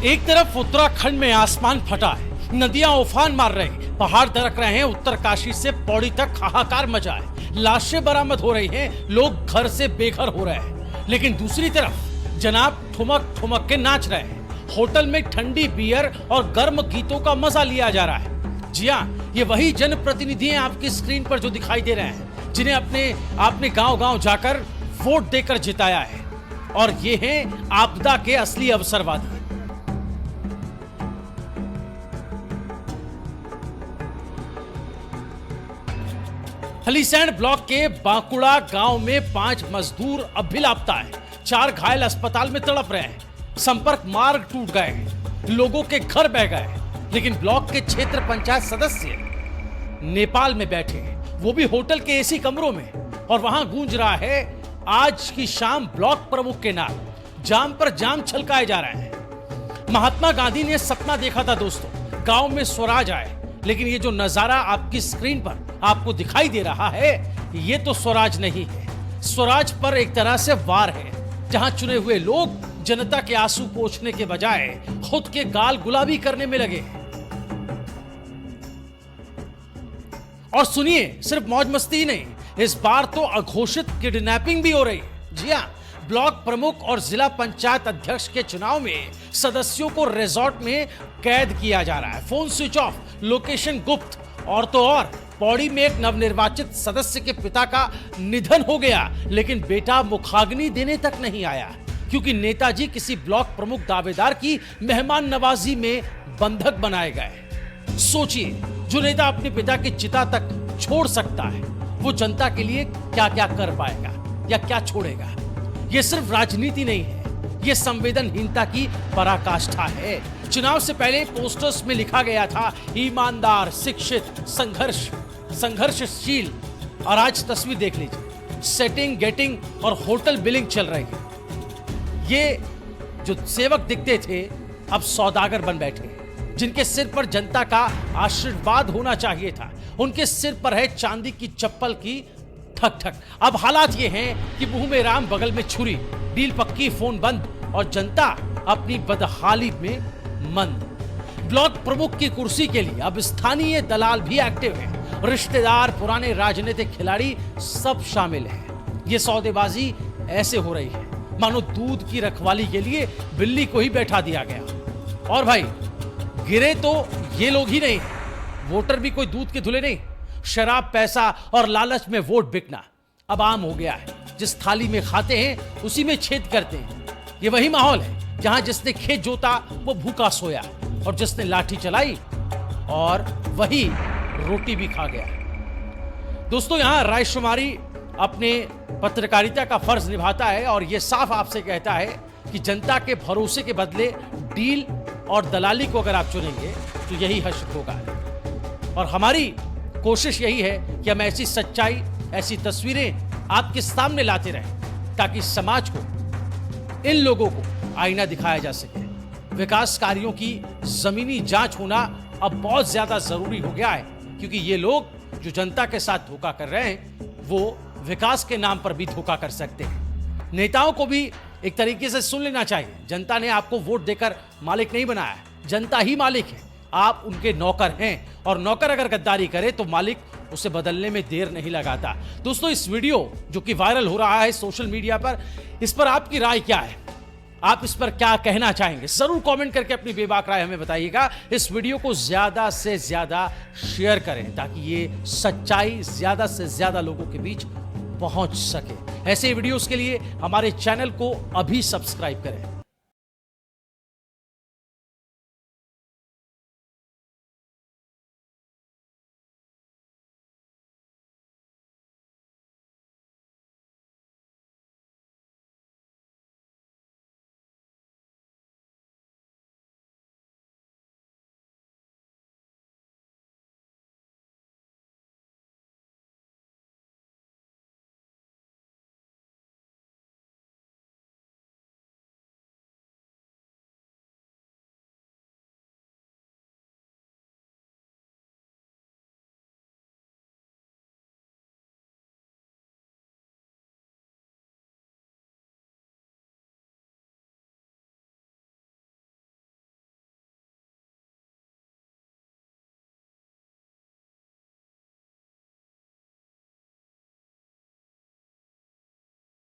एक तरफ उत्तराखंड में आसमान फटा है, नदियां उफान मार रही हैं, पहाड़ दरक रहे हैं, उत्तरकाशी से पौड़ी तक हाहाकार मचा है, लाशें बरामद हो रही हैं, लोग घर से बेघर हो रहे हैं। लेकिन दूसरी तरफ जनाब ठुमक ठुमक के नाच रहे हैं, होटल में ठंडी बियर और गर्म गीतों का मजा लिया जा रहा है। जी हाँ, ये वही जनप्रतिनिधि हैं आपकी स्क्रीन पर जो दिखाई दे रहे हैं, जिन्हें आपने गांव-गांव जाकर वोट देकर जिताया है। और ये हैं आपदा के असली अवसरवादी। हलीसैंड ब्लॉक के बांकुड़ा गांव में 5 मजदूर अब भी लापता है, 4 घायल अस्पताल में तड़प रहे हैं, संपर्क मार्ग टूट गए, लोगों के घर बह गए। लेकिन ब्लॉक के क्षेत्र पंचायत सदस्य नेपाल में बैठे हैं, वो भी होटल के एसी कमरों में, और वहां गूंज रहा है आज की शाम ब्लॉक प्रमुख के नाम। जाम पर जाम छलकाए जा रहे हैं। महात्मा गांधी ने सपना देखा था दोस्तों, गांव में स्वराज आए, लेकिन ये जो नजारा आपकी स्क्रीन पर आपको दिखाई दे रहा है, ये तो स्वराज नहीं है। स्वराज पर एक तरह से वार है, जहां चुने हुए लोग जनता के आंसू पोंछने के बजाय खुद के गाल गुलाबी करने में लगे। और सुनिए, सिर्फ मौज मस्ती नहीं, इस बार तो अघोषित किडनैपिंग भी हो रही है। जी हां, ब्लॉक प्रमुख और जिला पंचायत अध्यक्ष के चुनाव में सदस्यों को रिजॉर्ट में कैद किया जा रहा है, फोन स्विच ऑफ, लोकेशन गुप्त। और तो और पौड़ी में एक नवनिर्वाचित सदस्य के पिता का निधन हो गया, लेकिन बेटा मुखाग्नि देने तक नहीं आया, क्योंकि नेताजी किसी ब्लॉक प्रमुख दावेदार की मेहमान नवाजी में बंधक बनाए गए। सोचिए, जो नेता अपने पिता की चिता तक छोड़ सकता है, वो जनता के लिए क्या क्या कर पाएगा या क्या छोड़ेगा। ये सिर्फ राजनीति नहीं है, ये संवेदनहीनता की पराकाष्ठा है। चुनाव से पहले पोस्टर्स में लिखा गया था ईमानदार, शिक्षित, संघर्षशील, और आज तस्वीर देख लीजिए, सेटिंग, गेटिंग और होटल बिलिंग चल रही है। ये जो सेवक दिखते थे अब सौदागर बन बैठे, जिनके सिर पर जनता का आशीर्वाद होना चाहिए था, उनके सिर पर है चांदी की चप्पल की ठक ठक। अब हालात ये हैं कि मुंह में राम, बगल में छुरी, डील पक्की, फोन बंद, और जनता अपनी बदहाली में मंद। ब्लॉक प्रमुख की कुर्सी के लिए अब स्थानीय दलाल भी एक्टिव हैं, रिश्तेदार, पुराने राजनीतिक खिलाड़ी सब शामिल हैं। ये सौदेबाजी ऐसे हो रही है मानो दूध की रखवाली के लिए बिल्ली को ही बैठा दिया गया। और भाई, गिरे तो ये लोग ही नहीं, वोटर भी कोई दूध के धुले नहीं। शराब, पैसा और लालच में वोट बिकना अब आम हो गया है। जिस थाली में खाते हैं उसी में छेद करते हैं। ये वही माहौल है जहां जिसने खेत जोता वो भूखा सोया, और जिसने लाठी चलाई और वही रोटी भी खा गया। दोस्तों, यहां रायशुमारी अपने पत्रकारिता का फर्ज निभाता है, और यह साफ आपसे कहता है कि जनता के भरोसे के बदले डील और दलाली को अगर आप चुनेंगे तो यही हश्र होगा। और हमारी कोशिश यही है कि हम ऐसी सच्चाई, ऐसी तस्वीरें आपके सामने लाते रहें, ताकि समाज को, इन लोगों को आईना दिखाया जा सके। विकास कार्यों की जमीनी जांच होना अब बहुत ज्यादा जरूरी हो गया है, क्योंकि ये लोग जो जनता के साथ धोखा कर रहे हैं, वो विकास के नाम पर भी धोखा कर सकते हैं। नेताओं को भी एक तरीके से सुन लेना चाहिए, जनता ने आपको वोट देकर मालिक नहीं बनाया, जनता ही मालिक है, आप उनके नौकर हैं, और नौकर अगर गद्दारी करे तो मालिक उसे बदलने में देर नहीं लगाता। दोस्तों, इस वीडियो जो कि वायरल हो रहा है सोशल मीडिया पर, इस पर आपकी राय क्या है? आप इस पर क्या कहना चाहेंगे? जरूर कमेंट करके अपनी बेबाक राय हमें बताइएगा। इस वीडियो को ज्यादा से ज्यादा शेयर करें, ताकि ये सच्चाई ज्यादा से ज्यादा लोगों के बीच पहुंच सके। ऐसे वीडियोस के लिए हमारे चैनल को अभी सब्सक्राइब करें।